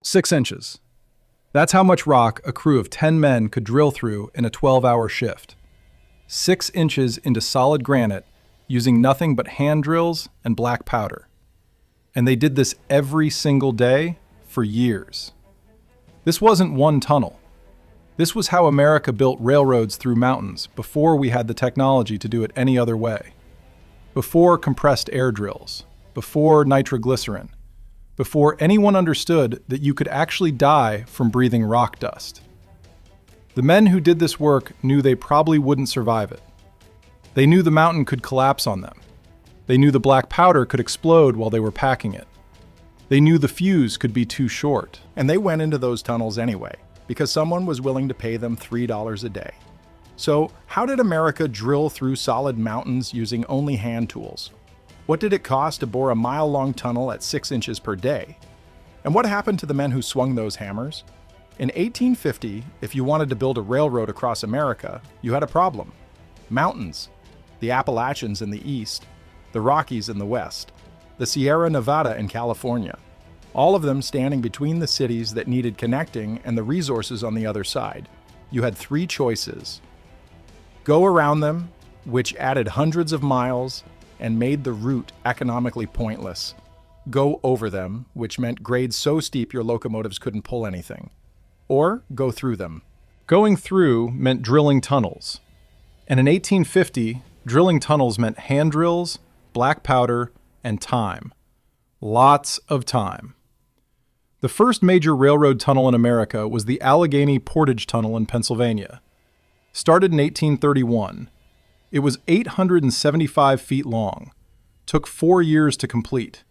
6 inches. That's how much rock a crew of 10 men could drill through in a 12-hour shift. 6 inches into solid granite using nothing but hand drills and black powder. And they did this every single day for years. This wasn't one tunnel. This was how America built railroads through mountains before we had the technology to do it any other way. Before compressed air drills, before nitroglycerin, before anyone understood that you could actually die from breathing rock dust. The men who did this work knew they probably wouldn't survive it. They knew the mountain could collapse on them. They knew the black powder could explode while they were packing it. They knew the fuse could be too short. And they went into those tunnels anyway, because someone was willing to pay them $3 a day. So, how did America drill through solid mountains using only hand tools? What did it cost to bore a mile-long tunnel at 6 inches per day? And what happened to the men who swung those hammers? In 1850, if you wanted to build a railroad across America, you had a problem. Mountains. The Appalachians in the east, the Rockies in the west, the Sierra Nevada in California. All of them standing between the cities that needed connecting and the resources on the other side. You had 3 choices. Go around them, which added hundreds of miles and made the route economically pointless. Go over them, which meant grades so steep your locomotives couldn't pull anything. Or go through them. Going through meant drilling tunnels. And in 1850, drilling tunnels meant hand drills, black powder, and time. Lots of time. The first major railroad tunnel in America was the Allegheny Portage Tunnel in Pennsylvania. Started in 1831. It was 875 feet long. Took 4 years to complete.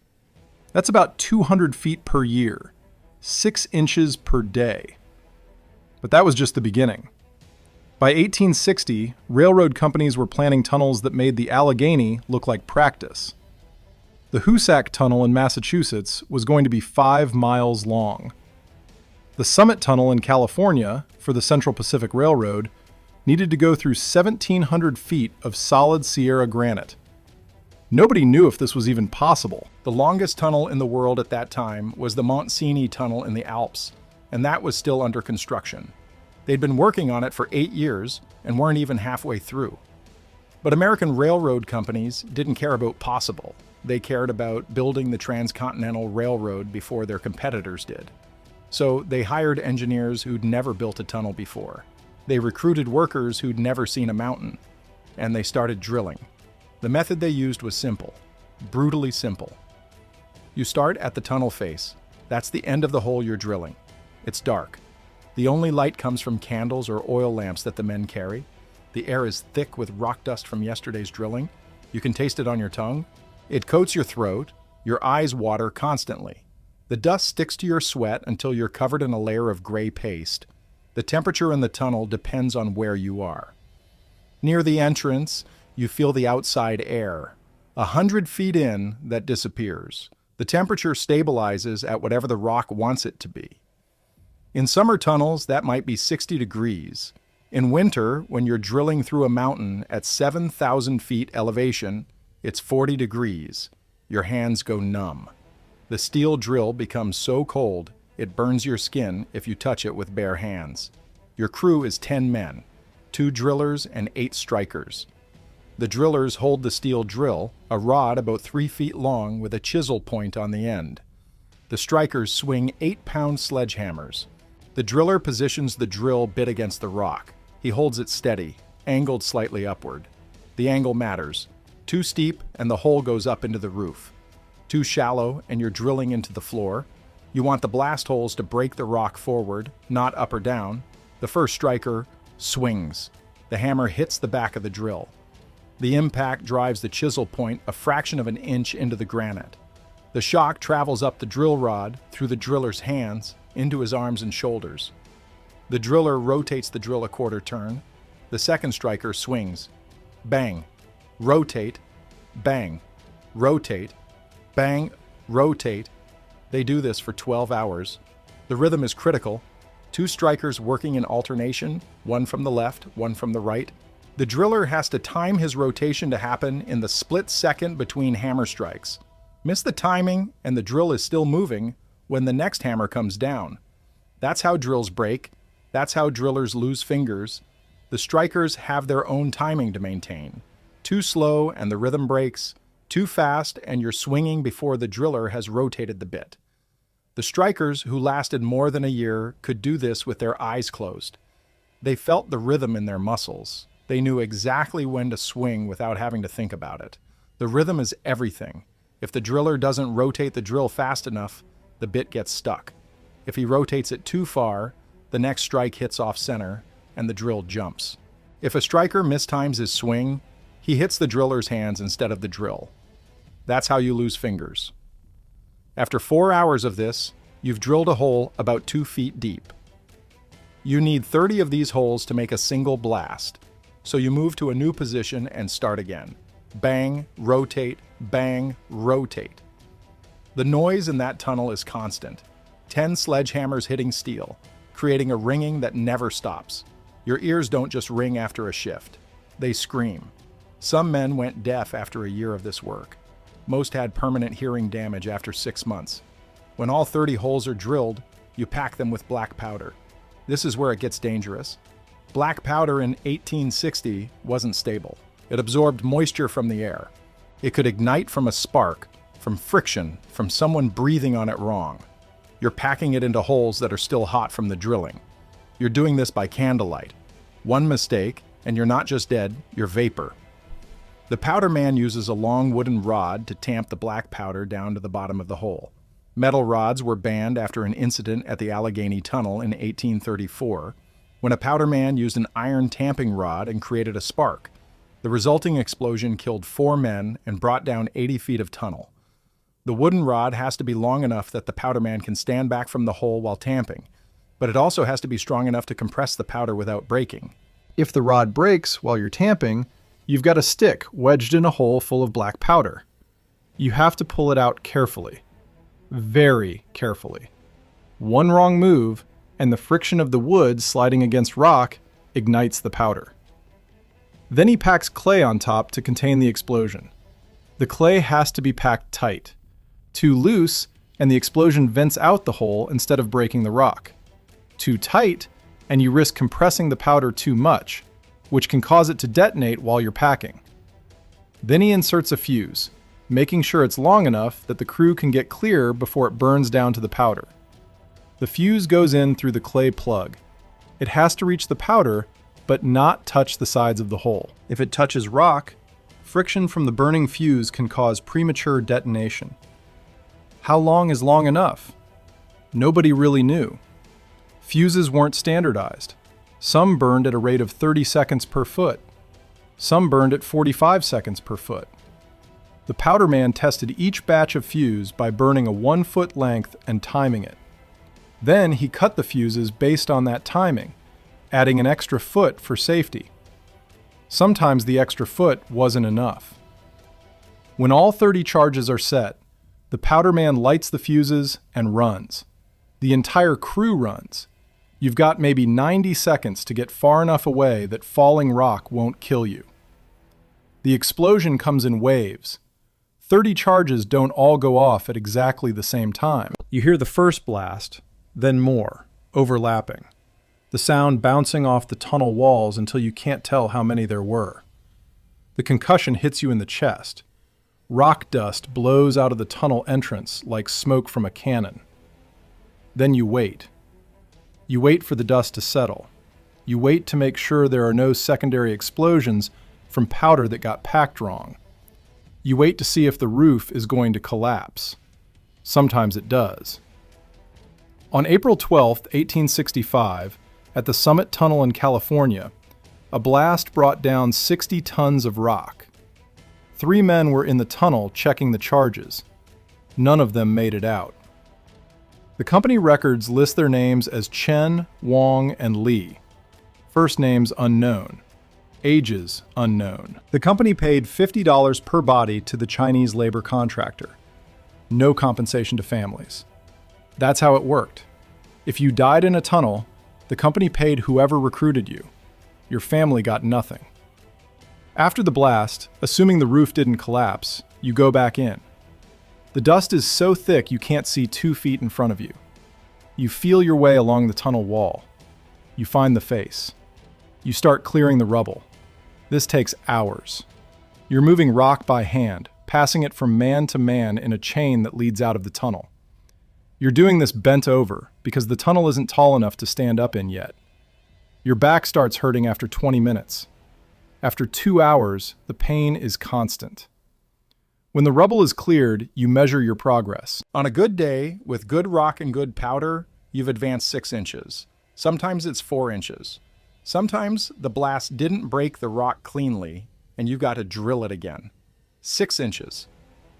That's about 200 feet per year. 6 inches per day. But that was just the beginning. By 1860, railroad companies were planning tunnels that made the Allegheny look like practice. The Hoosac Tunnel in Massachusetts was going to be 5 miles long. The Summit Tunnel in California, for the Central Pacific Railroad, needed to go through 1,700 feet of solid Sierra granite. Nobody knew if this was even possible. The longest tunnel in the world at that time was the Mont Cenis Tunnel in the Alps, and that was still under construction. They'd been working on it for 8 years and weren't even halfway through. But American railroad companies didn't care about possible. They cared about building the Transcontinental Railroad before their competitors did. So they hired engineers who'd never built a tunnel before. They recruited workers who'd never seen a mountain. And they started drilling. The method they used was simple, brutally simple. You start at the tunnel face. That's the end of the hole you're drilling. It's dark. The only light comes from candles or oil lamps that the men carry. The air is thick with rock dust from yesterday's drilling. You can taste it on your tongue. It coats your throat. Your eyes water constantly. The dust sticks to your sweat until you're covered in a layer of gray paste. The temperature in the tunnel depends on where you are. Near the entrance, you feel the outside air. 100 feet in, that disappears. The temperature stabilizes at whatever the rock wants it to be. In summer tunnels, that might be 60 degrees. In winter, when you're drilling through a mountain at 7,000 feet elevation, it's 40 degrees. Your hands go numb. The steel drill becomes so cold, it burns your skin if you touch it with bare hands. Your crew is 10 men, 2 drillers and 8 strikers. The drillers hold the steel drill, a rod about 3 feet long with a chisel point on the end. The strikers swing 8-pound sledgehammers. The driller positions the drill bit against the rock. He holds it steady, angled slightly upward. The angle matters. Too steep and the hole goes up into the roof. Too shallow and you're drilling into the floor. You want the blast holes to break the rock forward, not up or down. The first striker swings. The hammer hits the back of the drill. The impact drives the chisel point a fraction of an inch into the granite. The shock travels up the drill rod, through the driller's hands, into his arms and shoulders. The driller rotates the drill a quarter turn. The second striker swings. Bang. Rotate. Bang. Rotate. Bang. Rotate. They do this for 12 hours. The rhythm is critical. 2 strikers working in alternation, one from the left, one from the right. The driller has to time his rotation to happen in the split second between hammer strikes. Miss the timing and the drill is still moving, when the next hammer comes down. That's how drills break. That's how drillers lose fingers. The strikers have their own timing to maintain. Too slow and the rhythm breaks. Too fast and you're swinging before the driller has rotated the bit. The strikers, who lasted more than a year, could do this with their eyes closed. They felt the rhythm in their muscles. They knew exactly when to swing without having to think about it. The rhythm is everything. If the driller doesn't rotate the drill fast enough, the bit gets stuck. If he rotates it too far, the next strike hits off center and the drill jumps. If a striker mistimes his swing, he hits the driller's hands instead of the drill. That's how you lose fingers. After 4 hours of this, you've drilled a hole about 2 feet deep. You need 30 of these holes to make a single blast, so you move to a new position and start again. Bang, rotate, bang, rotate. The noise in that tunnel is constant. 10 sledgehammers hitting steel, creating a ringing that never stops. Your ears don't just ring after a shift. They scream. Some men went deaf after a year of this work. Most had permanent hearing damage after 6 months. When all 30 holes are drilled, you pack them with black powder. This is where it gets dangerous. Black powder in 1860 wasn't stable. It absorbed moisture from the air. It could ignite from a spark, from friction, from someone breathing on it wrong. You're packing it into holes that are still hot from the drilling. You're doing this by candlelight. One mistake, and you're not just dead, you're vapor. The powder man uses a long wooden rod to tamp the black powder down to the bottom of the hole. Metal rods were banned after an incident at the Allegheny Tunnel in 1834, when a powder man used an iron tamping rod and created a spark. The resulting explosion killed 4 men and brought down 80 feet of tunnel. The wooden rod has to be long enough that the powder man can stand back from the hole while tamping, but it also has to be strong enough to compress the powder without breaking. If the rod breaks while you're tamping, you've got a stick wedged in a hole full of black powder. You have to pull it out carefully. Very carefully. One wrong move, and the friction of the wood sliding against rock ignites the powder. Then he packs clay on top to contain the explosion. The clay has to be packed tight. Too loose, and the explosion vents out the hole instead of breaking the rock. Too tight, and you risk compressing the powder too much, which can cause it to detonate while you're packing. Then he inserts a fuse, making sure it's long enough that the crew can get clear before it burns down to the powder. The fuse goes in through the clay plug. It has to reach the powder, but not touch the sides of the hole. If it touches rock, friction from the burning fuse can cause premature detonation. How long is long enough? Nobody really knew. Fuses weren't standardized. Some burned at a rate of 30 seconds per foot. Some burned at 45 seconds per foot. The powder man tested each batch of fuse by burning a 1-foot length and timing it. Then he cut the fuses based on that timing, adding an extra foot for safety. Sometimes the extra foot wasn't enough. When all 30 charges are set, the powder man lights the fuses and runs. The entire crew runs. You've got maybe 90 seconds to get far enough away that falling rock won't kill you. The explosion comes in waves. 30 charges don't all go off at exactly the same time. You hear the first blast, then more, overlapping. The sound bouncing off the tunnel walls until you can't tell how many there were. The concussion hits you in the chest. Rock dust blows out of the tunnel entrance like smoke from a cannon. Then you wait. You wait for the dust to settle. You wait to make sure there are no secondary explosions from powder that got packed wrong. You wait to see if the roof is going to collapse. Sometimes it does. On April 12, 1865, at the Summit Tunnel in California, a blast brought down 60 tons of rock. 3 men were in the tunnel checking the charges. None of them made it out. The company records list their names as Chen, Wong, and Li. First names unknown. Ages unknown. The company paid $50 per body to the Chinese labor contractor. No compensation to families. That's how it worked. If you died in a tunnel, the company paid whoever recruited you. Your family got nothing. After the blast, assuming the roof didn't collapse, you go back in. The dust is so thick you can't see 2 feet in front of you. You feel your way along the tunnel wall. You find the face. You start clearing the rubble. This takes hours. You're moving rock by hand, passing it from man to man in a chain that leads out of the tunnel. You're doing this bent over because the tunnel isn't tall enough to stand up in yet. Your back starts hurting after 20 minutes. After 2 hours, the pain is constant. When the rubble is cleared, you measure your progress. On a good day, with good rock and good powder, you've advanced 6 inches. Sometimes it's 4 inches. Sometimes the blast didn't break the rock cleanly, and you've got to drill it again. 6 inches.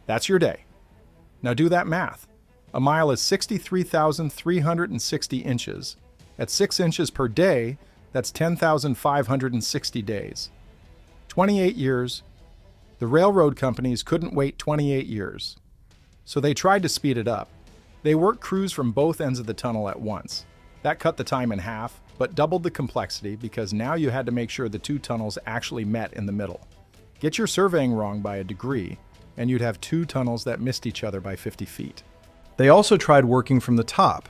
That's your day. Now do that math. A mile is 63,360 inches. At 6 inches per day, that's 10,560 days. 28 years. The railroad companies couldn't wait 28 years. So they tried to speed it up. They worked crews from both ends of the tunnel at once. That cut the time in half, but doubled the complexity because now you had to make sure the 2 tunnels actually met in the middle. Get your surveying wrong by a degree, and you'd have 2 tunnels that missed each other by 50 feet. They also tried working from the top.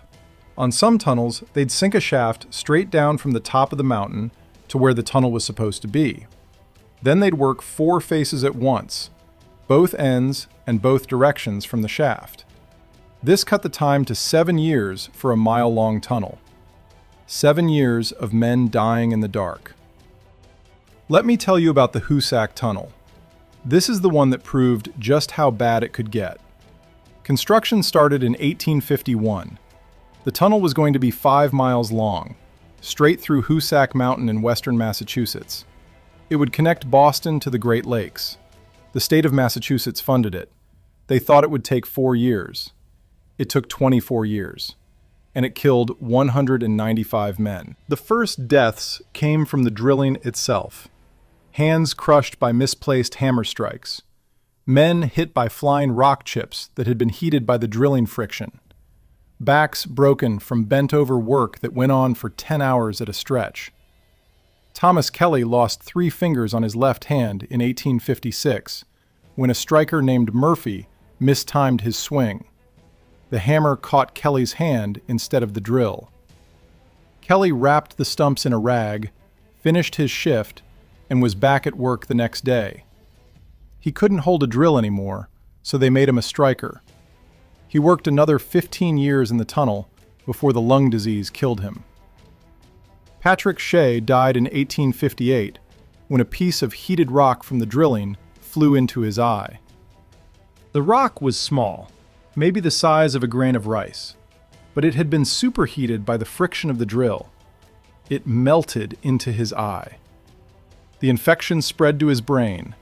On some tunnels, they'd sink a shaft straight down from the top of the mountain to where the tunnel was supposed to be. Then they'd work 4 faces at once, both ends and both directions from the shaft. This cut the time to 7 years for a mile-long tunnel. 7 years of men dying in the dark. Let me tell you about the Hoosac Tunnel. This is the one that proved just how bad it could get. Construction started in 1851. The tunnel was going to be 5 miles long, straight through Hoosac Mountain in western Massachusetts. It would connect Boston to the Great Lakes. The state of Massachusetts funded it. They thought it would take 4 years. It took 24 years, and it killed 195 men. The first deaths came from the drilling itself. Hands crushed by misplaced hammer strikes. Men hit by flying rock chips that had been heated by the drilling friction. Backs broken from bent-over work that went on for 10 hours at a stretch. Thomas Kelly lost 3 fingers on his left hand in 1856 when a striker named Murphy mistimed his swing. The hammer caught Kelly's hand instead of the drill. Kelly wrapped the stumps in a rag, finished his shift, and was back at work the next day. He couldn't hold a drill anymore, so they made him a striker. He worked another 15 years in the tunnel before the lung disease killed him. Patrick Shea died in 1858 when a piece of heated rock from the drilling flew into his eye. The rock was small, maybe the size of a grain of rice, but it had been superheated by the friction of the drill. It melted into his eye. The infection spread to his brain.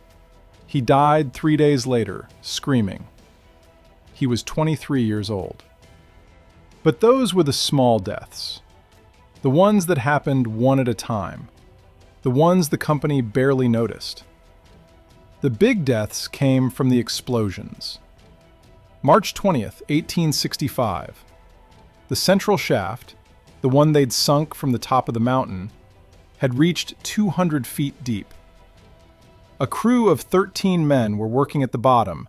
He died 3 days later, screaming. He was 23 years old. But those were the small deaths. The ones that happened one at a time. The ones the company barely noticed. The big deaths came from the explosions. March 20th, 1865. The central shaft, the one they'd sunk from the top of the mountain, had reached 200 feet deep. A crew of 13 men were working at the bottom,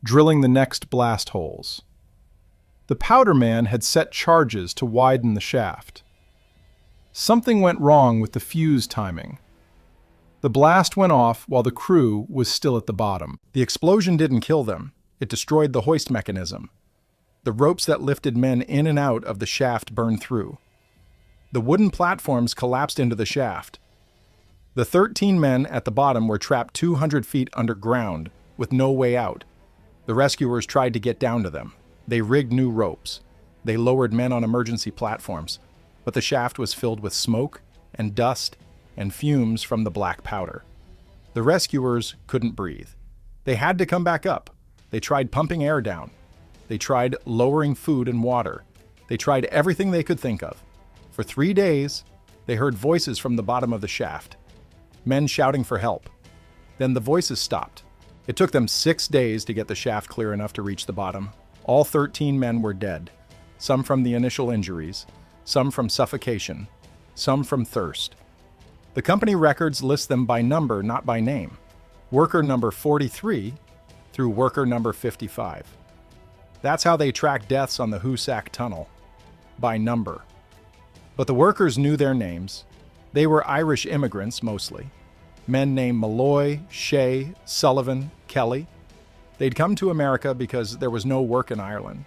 drilling the next blast holes. The powder man had set charges to widen the shaft. Something went wrong with the fuse timing. The blast went off while the crew was still at the bottom. The explosion didn't kill them. It destroyed the hoist mechanism. The ropes that lifted men in and out of the shaft burned through. The wooden platforms collapsed into the shaft. The 13 men at the bottom were trapped 200 feet underground with no way out. The rescuers tried to get down to them. They rigged new ropes. They lowered men on emergency platforms, but the shaft was filled with smoke and dust and fumes from the black powder. The rescuers couldn't breathe. They had to come back up. They tried pumping air down. They tried lowering food and water. They tried everything they could think of. For 3 days, they heard voices from the bottom of the shaft, men shouting for help. Then the voices stopped. It took them 6 days to get the shaft clear enough to reach the bottom. All 13 men were dead, some from the initial injuries, some from suffocation, some from thirst. The company records list them by number, not by name. Worker number 43 through worker number 55. That's how they tracked deaths on the Hoosac Tunnel, by number. But the workers knew their names. They were Irish immigrants, mostly. Men named Malloy, Shea, Sullivan, Kelly. They'd come to America because there was no work in Ireland.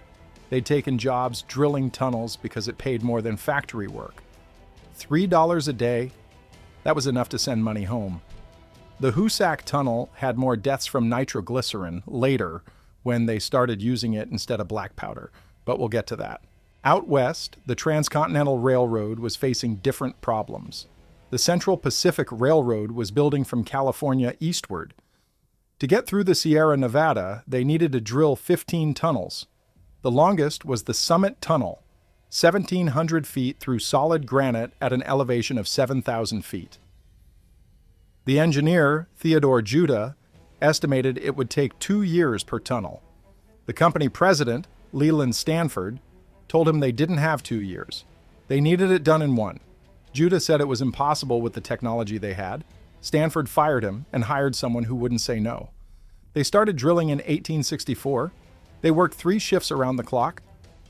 They'd taken jobs drilling tunnels because it paid more than factory work. $3 a day, that was enough to send money home. The Hoosac Tunnel had more deaths from nitroglycerin later when they started using it instead of black powder, but we'll get to that. Out west, the Transcontinental Railroad was facing different problems. The Central Pacific Railroad was building from California eastward. To get through the Sierra Nevada, they needed to drill 15 tunnels. The longest was the Summit Tunnel, 1,700 feet through solid granite at an elevation of 7,000 feet. The engineer, Theodore Judah, estimated it would take 2 years per tunnel. The company president, Leland Stanford, told him they didn't have 2 years. They needed it done in 1. Judah said it was impossible with the technology they had. Stanford fired him and hired someone who wouldn't say no. They started drilling in 1864. They worked 3 shifts around the clock.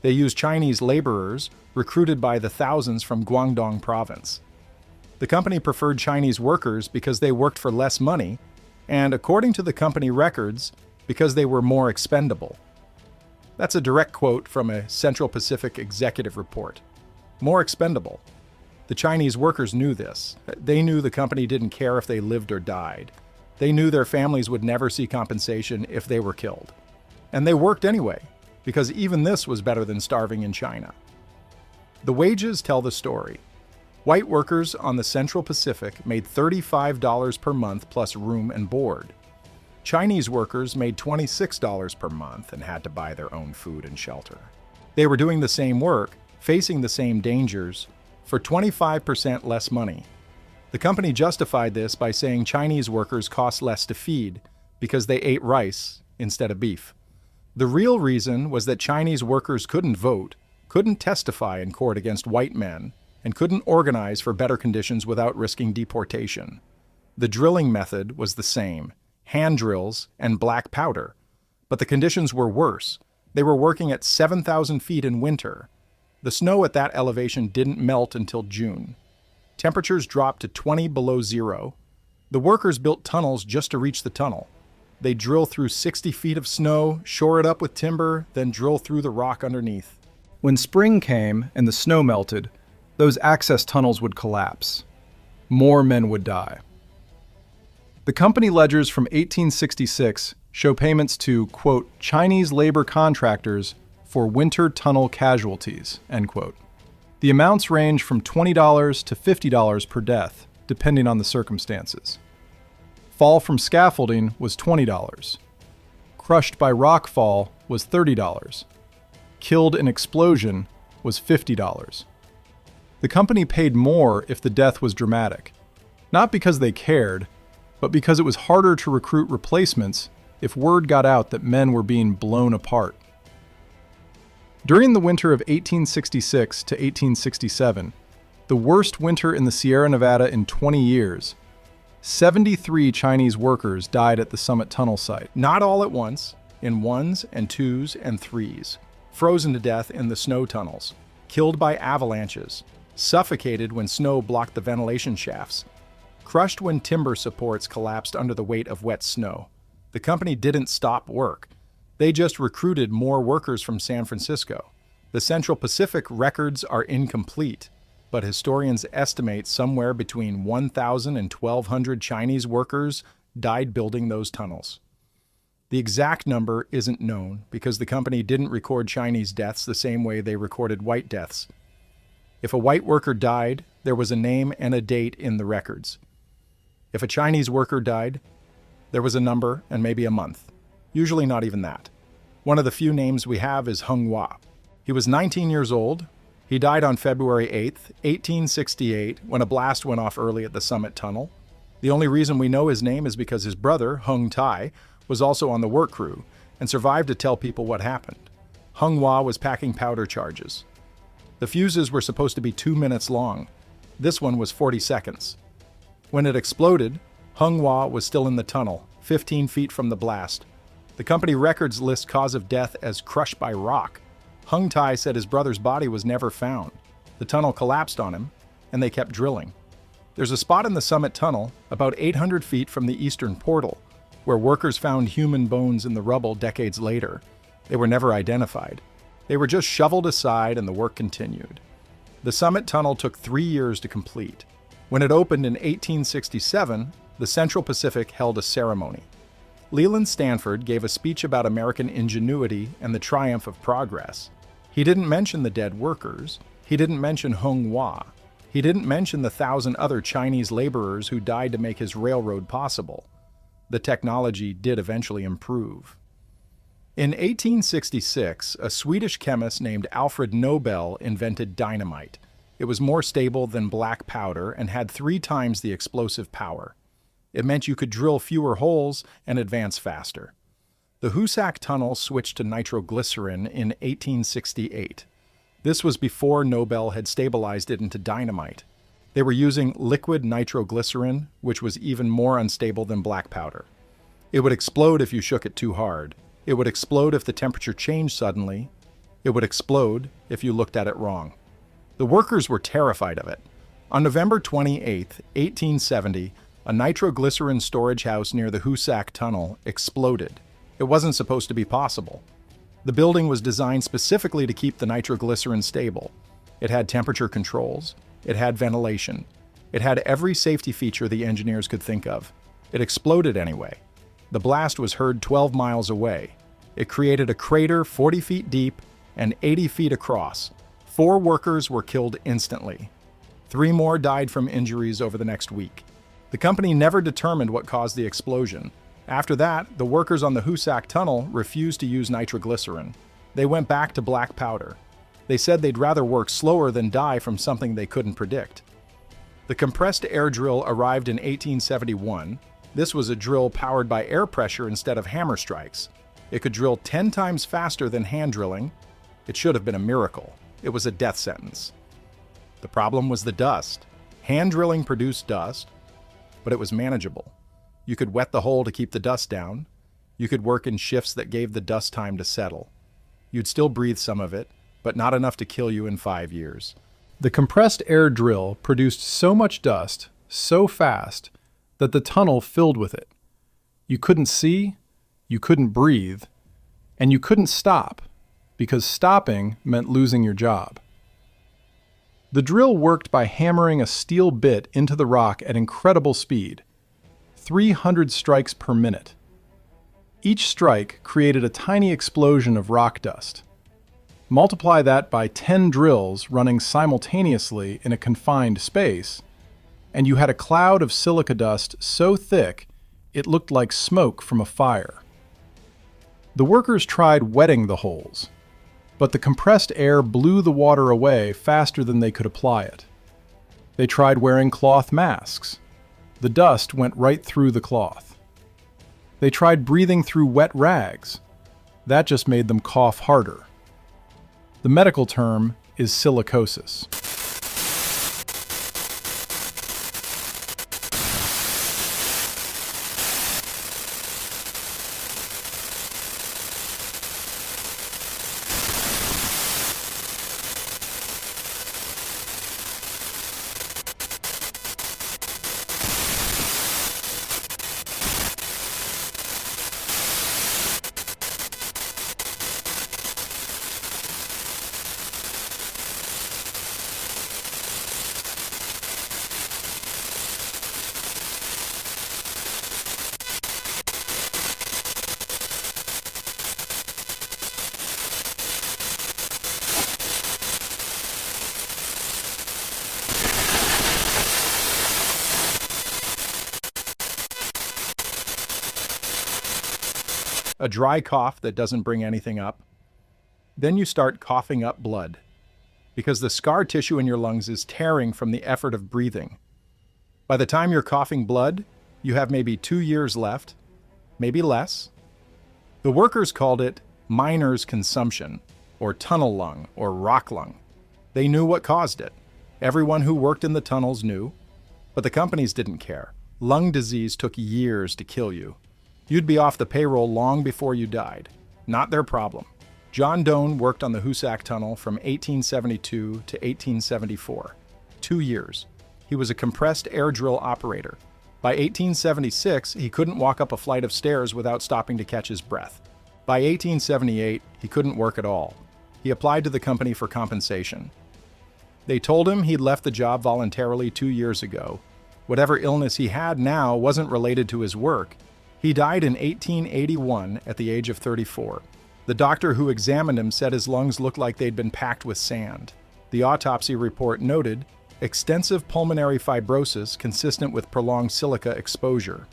They used Chinese laborers, recruited by the thousands from Guangdong province. The company preferred Chinese workers because they worked for less money, and according to the company records, because they were more expendable. That's a direct quote from a Central Pacific executive report. More expendable. The Chinese workers knew this. They knew the company didn't care if they lived or died. They knew their families would never see compensation if they were killed. And they worked anyway, because even this was better than starving in China. The wages tell the story. White workers on the Central Pacific made $35 per month plus room and board. Chinese workers made $26 per month and had to buy their own food and shelter. They were doing the same work, facing the same dangers, for 25% less money. The company justified this by saying Chinese workers cost less to feed because they ate rice instead of beef. The real reason was that Chinese workers couldn't vote, couldn't testify in court against white men, and couldn't organize for better conditions without risking deportation. The drilling method was the same, hand drills and black powder, but the conditions were worse. They were working at 7,000 feet in winter. The snow at that elevation didn't melt until June. Temperatures dropped to 20 below zero. The workers built tunnels just to reach the tunnel. They'd drill through 60 feet of snow, shore it up with timber, then drill through the rock underneath. When spring came and the snow melted, those access tunnels would collapse. More men would die. The company ledgers from 1866 show payments to, quote, Chinese labor contractors for winter tunnel casualties, end quote. The amounts range from $20 to $50 per death, depending on the circumstances. Fall from scaffolding was $20. Crushed by rockfall was $30. Killed in explosion was $50. The company paid more if the death was dramatic, not because they cared, but because it was harder to recruit replacements if word got out that men were being blown apart. During the winter of 1866 to 1867, the worst winter in the Sierra Nevada in 20 years, 73 Chinese workers died at the Summit Tunnel site. Not all at once, in 1s and 2s and 3s, frozen to death in the snow tunnels, killed by avalanches, suffocated when snow blocked the ventilation shafts, crushed when timber supports collapsed under the weight of wet snow. The company didn't stop work. They just recruited more workers from San Francisco. The Central Pacific records are incomplete, but historians estimate somewhere between 1,000 and 1,200 Chinese workers died building those tunnels. The exact number isn't known because the company didn't record Chinese deaths the same way they recorded white deaths. If a white worker died, there was a name and a date in the records. If a Chinese worker died, there was a number and maybe a month. Usually not even that. One of the few names we have is Hung Hua. He was 19 years old. He died on February 8th, 1868, when a blast went off early at the Summit Tunnel. The only reason we know his name is because his brother, Hung Tai, was also on the work crew and survived to tell people what happened. Hung Hua was packing powder charges. The fuses were supposed to be 2 minutes long. This one was 40 seconds. When it exploded, Hung Hua was still in the tunnel, 15 feet from the blast. The company records list cause of death as crushed by rock. Hung Tai said his brother's body was never found. The tunnel collapsed on him, and they kept drilling. There's a spot in the summit tunnel, about 800 feet from the eastern portal, where workers found human bones in the rubble decades later. They were never identified. They were just shoveled aside and the work continued. The summit tunnel took 3 years to complete. When it opened in 1867, the Central Pacific held a ceremony. Leland Stanford gave a speech about American ingenuity and the triumph of progress. He didn't mention the dead workers. He didn't mention Hung Hua. He didn't mention the 1,000 other Chinese laborers who died to make his railroad possible. The technology did eventually improve. In 1866, a Swedish chemist named Alfred Nobel invented dynamite. It was more stable than black powder and had 3 times the explosive power. It meant you could drill fewer holes and advance faster. The Hoosac Tunnel switched to nitroglycerin in 1868. This was before Nobel had stabilized it into dynamite. They were using liquid nitroglycerin, which was even more unstable than black powder. It would explode if you shook it too hard. It would explode if the temperature changed suddenly. It would explode if you looked at it wrong. The workers were terrified of it. On November 28, 1870, a nitroglycerin storage house near the Hoosac Tunnel exploded. It wasn't supposed to be possible. The building was designed specifically to keep the nitroglycerin stable. It had temperature controls. It had ventilation. It had every safety feature the engineers could think of. It exploded anyway. The blast was heard 12 miles away. It created a crater 40 feet deep and 80 feet across. 4 workers were killed instantly. 3 more died from injuries over the next week. The company never determined what caused the explosion. After that, the workers on the Hoosac Tunnel refused to use nitroglycerin. They went back to black powder. They said they'd rather work slower than die from something they couldn't predict. The compressed air drill arrived in 1871. This was a drill powered by air pressure instead of hammer strikes. It could drill 10 times faster than hand drilling. It should have been a miracle. It was a death sentence. The problem was the dust. Hand drilling produced dust, but it was manageable. You could wet the hole to keep the dust down. You could work in shifts that gave the dust time to settle. You'd still breathe some of it, but not enough to kill you in 5 years. The compressed air drill produced so much dust, so fast, that the tunnel filled with it. You couldn't see, you couldn't breathe, and you couldn't stop, because stopping meant losing your job. The drill worked by hammering a steel bit into the rock at incredible speed, 300 strikes per minute. Each strike created a tiny explosion of rock dust. Multiply that by 10 drills running simultaneously in a confined space, and you had a cloud of silica dust so thick it looked like smoke from a fire. The workers tried wetting the holes, but the compressed air blew the water away faster than they could apply it. They tried wearing cloth masks. The dust went right through the cloth. They tried breathing through wet rags. That just made them cough harder. The medical term is silicosis. A dry cough that doesn't bring anything up. Then you start coughing up blood, because the scar tissue in your lungs is tearing from the effort of breathing. By the time you're coughing blood, you have maybe 2 years left, maybe less. The workers called it miner's consumption, or tunnel lung, or rock lung. They knew what caused it. Everyone who worked in the tunnels knew, but the companies didn't care. Lung disease took years to kill you. You'd be off the payroll long before you died. Not their problem. John Doan worked on the Hoosac Tunnel from 1872 to 1874. 2 years. He was a compressed air drill operator. By 1876, he couldn't walk up a flight of stairs without stopping to catch his breath. By 1878, he couldn't work at all. He applied to the company for compensation. They told him he'd left the job voluntarily 2 years ago. Whatever illness he had now wasn't related to his work. He died in 1881 at the age of 34. The doctor who examined him said his lungs looked like they'd been packed with sand. The autopsy report noted extensive pulmonary fibrosis consistent with prolonged silica exposure.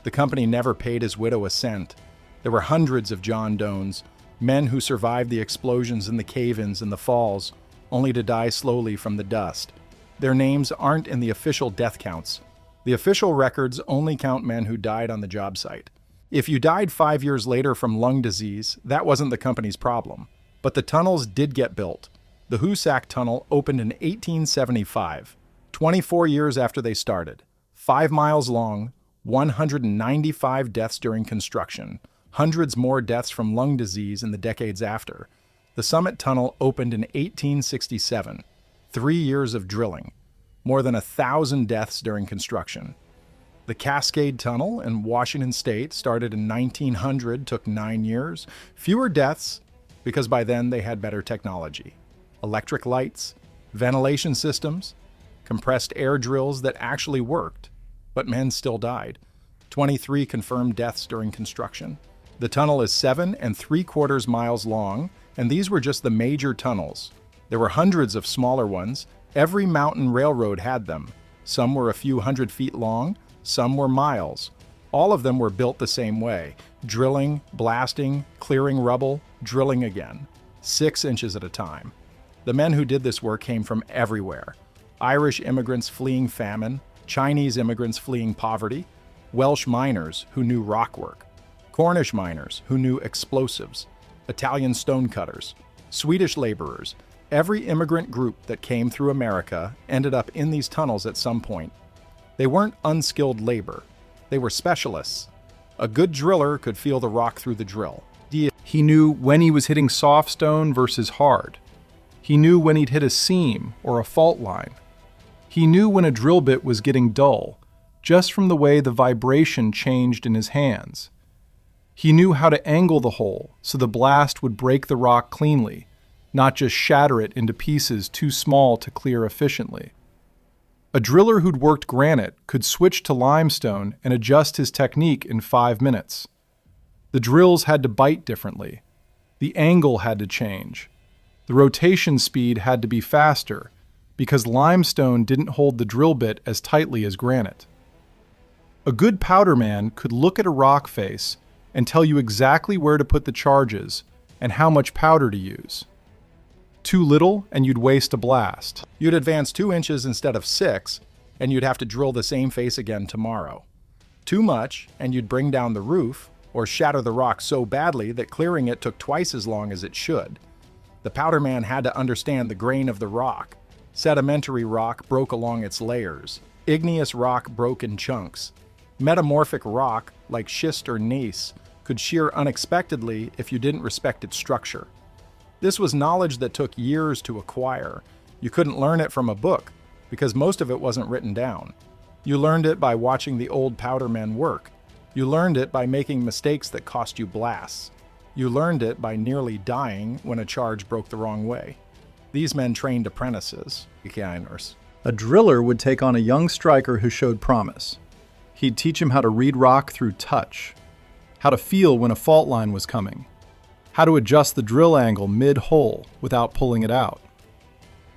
The company never paid his widow a cent. There were hundreds of John Doans, men who survived the explosions in the cave-ins and the falls, only to die slowly from the dust. Their names aren't in the official death counts. The official records only count men who died on the job site. If you died 5 years later from lung disease, that wasn't the company's problem. But the tunnels did get built. The Hoosac Tunnel opened in 1875, 24 years after they started. 5 miles long, 195 deaths during construction, hundreds more deaths from lung disease in the decades after. The Summit Tunnel opened in 1867, 3 years of drilling, more than 1,000 deaths during construction. The Cascade Tunnel in Washington State started in 1900, took 9 years. Fewer deaths because by then they had better technology. Electric lights, ventilation systems, compressed air drills that actually worked, but men still died. 23 confirmed deaths during construction. The tunnel is 7¾ miles long, and these were just the major tunnels. There were hundreds of smaller ones. Every mountain railroad had them. Some were a few hundred feet long, some were miles. All of them were built the same way: drilling, blasting, clearing rubble, drilling again, 6 inches at a time. The men who did this work came from everywhere. Irish immigrants fleeing famine, Chinese immigrants fleeing poverty, Welsh miners who knew rock work, Cornish miners who knew explosives, Italian stonecutters, Swedish laborers. Every immigrant group that came through America ended up in these tunnels at some point. They weren't unskilled labor. They were specialists. A good driller could feel the rock through the drill. He knew when he was hitting soft stone versus hard. He knew when he'd hit a seam or a fault line. He knew when a drill bit was getting dull, just from the way the vibration changed in his hands. He knew how to angle the hole so the blast would break the rock cleanly, not just shatter it into pieces too small to clear efficiently. A driller who'd worked granite could switch to limestone and adjust his technique in 5 minutes. The drills had to bite differently. The angle had to change. The rotation speed had to be faster because limestone didn't hold the drill bit as tightly as granite. A good powder man could look at a rock face and tell you exactly where to put the charges and how much powder to use. Too little and you'd waste a blast. You'd advance 2 inches instead of 6, and you'd have to drill the same face again tomorrow. Too much, and you'd bring down the roof, or shatter the rock so badly that clearing it took twice as long as it should. The powder man had to understand the grain of the rock. Sedimentary rock broke along its layers. Igneous rock broke in chunks. Metamorphic rock, like schist or gneiss, could shear unexpectedly if you didn't respect its structure. This was knowledge that took years to acquire. You couldn't learn it from a book, because most of it wasn't written down. You learned it by watching the old powder men work. You learned it by making mistakes that cost you blasts. You learned it by nearly dying when a charge broke the wrong way. These men trained apprentices. A driller would take on a young striker who showed promise. He'd teach him how to read rock through touch, how to feel when a fault line was coming, how to adjust the drill angle mid-hole without pulling it out.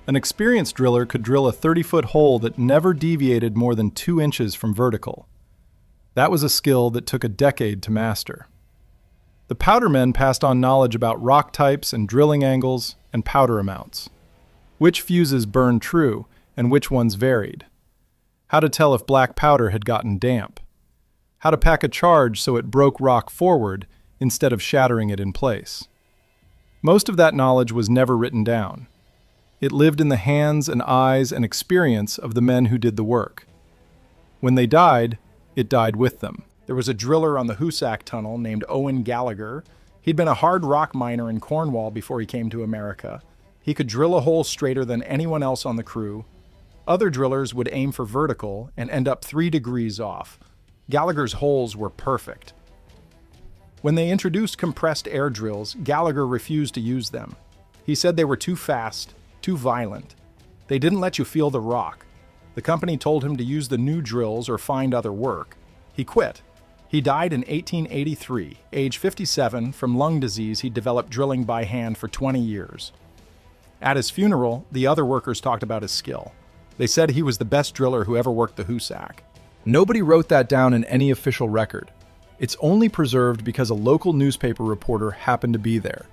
An experienced driller could drill a 30-foot hole that never deviated more than 2 inches from vertical. That was a skill that took a decade to master. The powder men passed on knowledge about rock types and drilling angles and powder amounts. Which fuses burned true and which ones varied. How to tell if black powder had gotten damp. How to pack a charge so it broke rock forward instead of shattering it in place. Most of that knowledge was never written down. It lived in the hands and eyes and experience of the men who did the work. When they died, it died with them. There was a driller on the Hoosac Tunnel named Owen Gallagher. He'd been a hard rock miner in Cornwall before he came to America. He could drill a hole straighter than anyone else on the crew. Other drillers would aim for vertical and end up 3 degrees off. Gallagher's holes were perfect. When they introduced compressed air drills, Gallagher refused to use them. He said they were too fast, too violent. They didn't let you feel the rock. The company told him to use the new drills or find other work. He quit. He died in 1883, age 57, from lung disease he'd developed drilling by hand for 20 years. At his funeral, the other workers talked about his skill. They said he was the best driller who ever worked the Hoosac. Nobody wrote that down in any official record. It's only preserved because a local newspaper reporter happened to be there.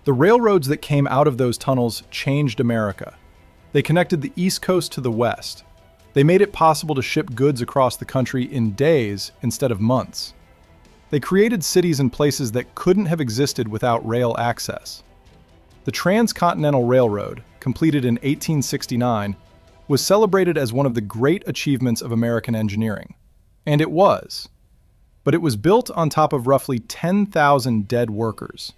The railroads that came out of those tunnels changed America. They connected the East Coast to the West. They made it possible to ship goods across the country in days instead of months. They created cities and places that couldn't have existed without rail access. The Transcontinental Railroad, completed in 1869, was celebrated as one of the great achievements of American engineering. And it was. But it was built on top of roughly 10,000 dead workers.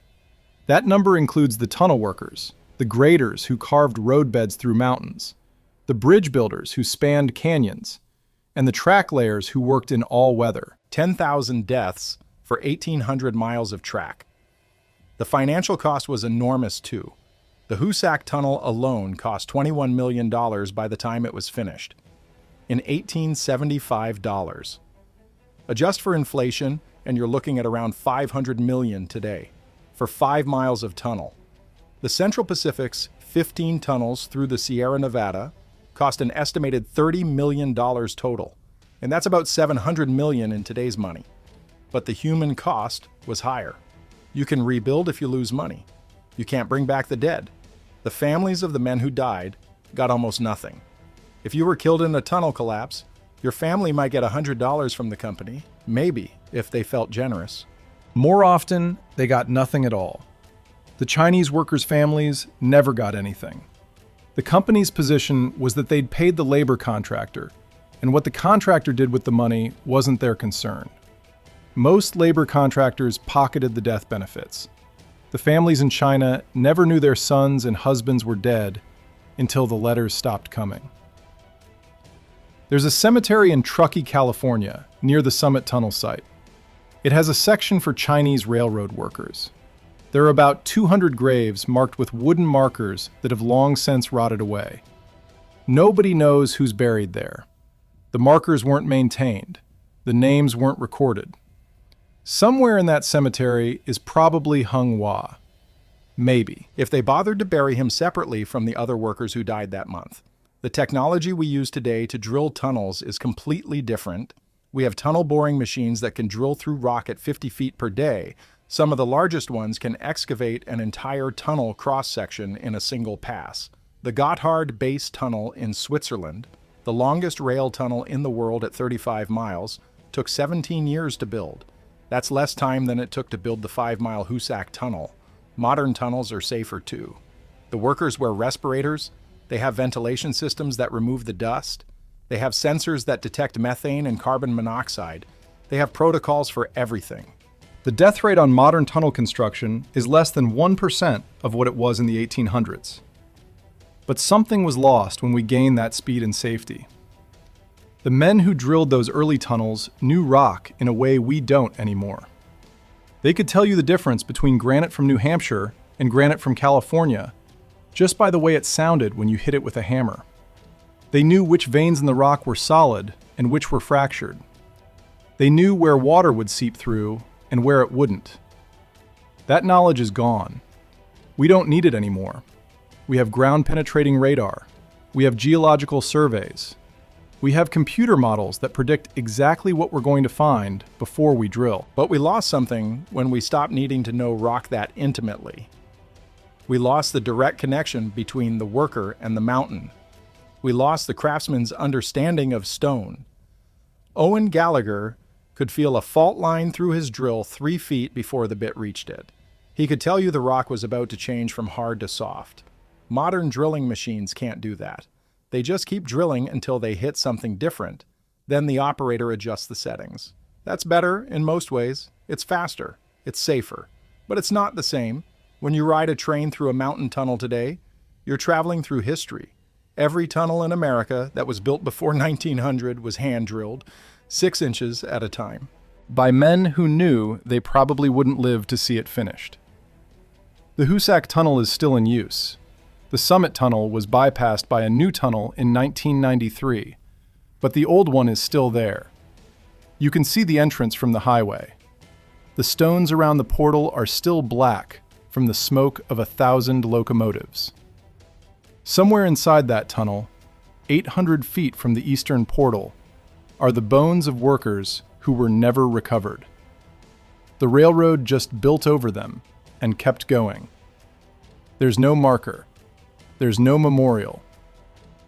That number includes the tunnel workers, the graders who carved roadbeds through mountains, the bridge builders who spanned canyons, and the track layers who worked in all weather. 10,000 deaths for 1,800 miles of track. The financial cost was enormous too. The Hoosac Tunnel alone cost $21 million by the time it was finished. In 1875 dollars. Adjust for inflation, and you're looking at around $500 million today for 5 miles of tunnel. The Central Pacific's 15 tunnels through the Sierra Nevada cost an estimated $30 million total, and that's about $700 million in today's money. But the human cost was higher. You can rebuild if you lose money. You can't bring back the dead. The families of the men who died got almost nothing. If you were killed in a tunnel collapse, your family might get $100 from the company, maybe, if they felt generous. More often, they got nothing at all. The Chinese workers' families never got anything. The company's position was that they'd paid the labor contractor, and what the contractor did with the money wasn't their concern. Most labor contractors pocketed the death benefits. The families in China never knew their sons and husbands were dead until the letters stopped coming. There's a cemetery in Truckee, California, near the Summit Tunnel site. It has a section for Chinese railroad workers. There are about 200 graves marked with wooden markers that have long since rotted away. Nobody knows who's buried there. The markers weren't maintained. The names weren't recorded. Somewhere in that cemetery is probably Hung Hua. Maybe. If they bothered to bury him separately from the other workers who died that month. The technology we use today to drill tunnels is completely different. We have tunnel boring machines that can drill through rock at 50 feet per day. Some of the largest ones can excavate an entire tunnel cross-section in a single pass. The Gotthard Base Tunnel in Switzerland, the longest rail tunnel in the world at 35 miles, took 17 years to build. That's less time than it took to build the 5-mile Hoosac Tunnel. Modern tunnels are safer too. The workers wear respirators. They have ventilation systems that remove the dust. They have sensors that detect methane and carbon monoxide. They have protocols for everything. The death rate on modern tunnel construction is less than 1% of what it was in the 1800s. But something was lost when we gained that speed and safety. The men who drilled those early tunnels knew rock in a way we don't anymore. They could tell you the difference between granite from New Hampshire and granite from California just by the way it sounded when you hit it with a hammer. They knew which veins in the rock were solid and which were fractured. They knew where water would seep through and where it wouldn't. That knowledge is gone. We don't need it anymore. We have ground-penetrating radar. We have geological surveys. We have computer models that predict exactly what we're going to find before we drill. But we lost something when we stopped needing to know rock that intimately. We lost the direct connection between the worker and the mountain. We lost the craftsman's understanding of stone. Owen Gallagher could feel a fault line through his drill 3 feet before the bit reached it. He could tell you the rock was about to change from hard to soft. Modern drilling machines can't do that. They just keep drilling until they hit something different. Then the operator adjusts the settings. That's better in most ways. It's faster. It's safer. But it's not the same. When you ride a train through a mountain tunnel today, you're traveling through history. Every tunnel in America that was built before 1900 was hand-drilled, 6 inches at a time. By men who knew they probably wouldn't live to see it finished. The Hoosac Tunnel is still in use. The Summit Tunnel was bypassed by a new tunnel in 1993, but the old one is still there. You can see the entrance from the highway. The stones around the portal are still black from the smoke of 1,000 locomotives. Somewhere inside that tunnel, 800 feet from the eastern portal, are the bones of workers who were never recovered. The railroad just built over them and kept going. There's no marker. There's no memorial.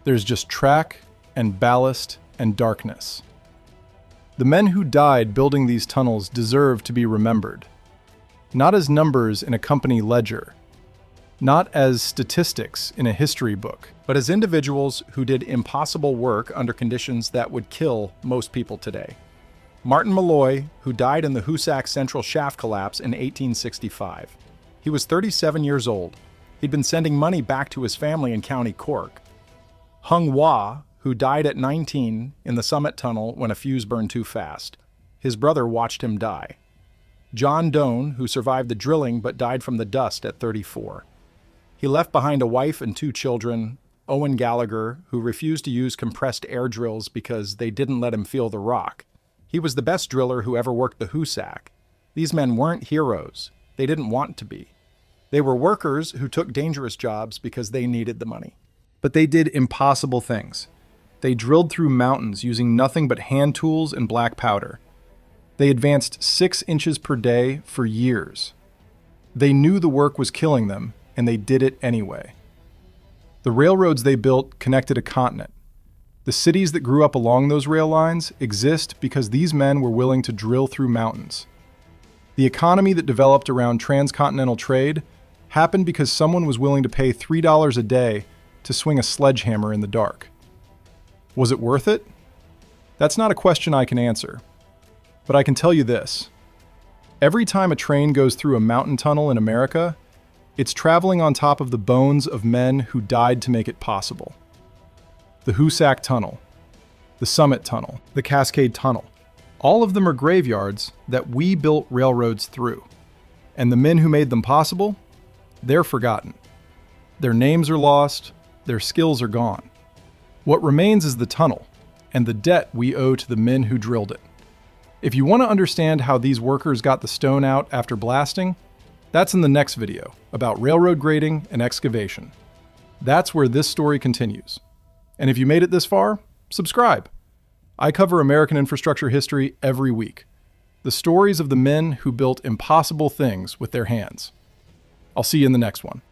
There's just track and ballast and darkness. The men who died building these tunnels deserve to be remembered. Not as numbers in a company ledger. Not as statistics in a history book. But as individuals who did impossible work under conditions that would kill most people today. Martin Malloy, who died in the Hoosac Central Shaft collapse in 1865. He was 37 years old. He'd been sending money back to his family in County Cork. Hung Hua, who died at 19 in the Summit Tunnel when a fuse burned too fast. His brother watched him die. John Doan, who survived the drilling but died from the dust at 34. He left behind a wife and 2 children, Owen Gallagher, who refused to use compressed air drills because they didn't let him feel the rock. He was the best driller who ever worked the Hoosac. These men weren't heroes. They didn't want to be. They were workers who took dangerous jobs because they needed the money. But they did impossible things. They drilled through mountains using nothing but hand tools and black powder. They advanced 6 inches per day for years. They knew the work was killing them, and they did it anyway. The railroads they built connected a continent. The cities that grew up along those rail lines exist because these men were willing to drill through mountains. The economy that developed around transcontinental trade happened because someone was willing to pay $3 a day to swing a sledgehammer in the dark. Was it worth it? That's not a question I can answer. But I can tell you this. Every time a train goes through a mountain tunnel in America, it's traveling on top of the bones of men who died to make it possible. The Hoosac Tunnel, the Summit Tunnel, the Cascade Tunnel. All of them are graveyards that we built railroads through. And the men who made them possible, they're forgotten. Their names are lost, their skills are gone. What remains is the tunnel, and the debt we owe to the men who drilled it. If you want to understand how these workers got the stone out after blasting, that's in the next video about railroad grading and excavation. That's where this story continues. And if you made it this far, subscribe. I cover American infrastructure history every week. The stories of the men who built impossible things with their hands. I'll see you in the next one.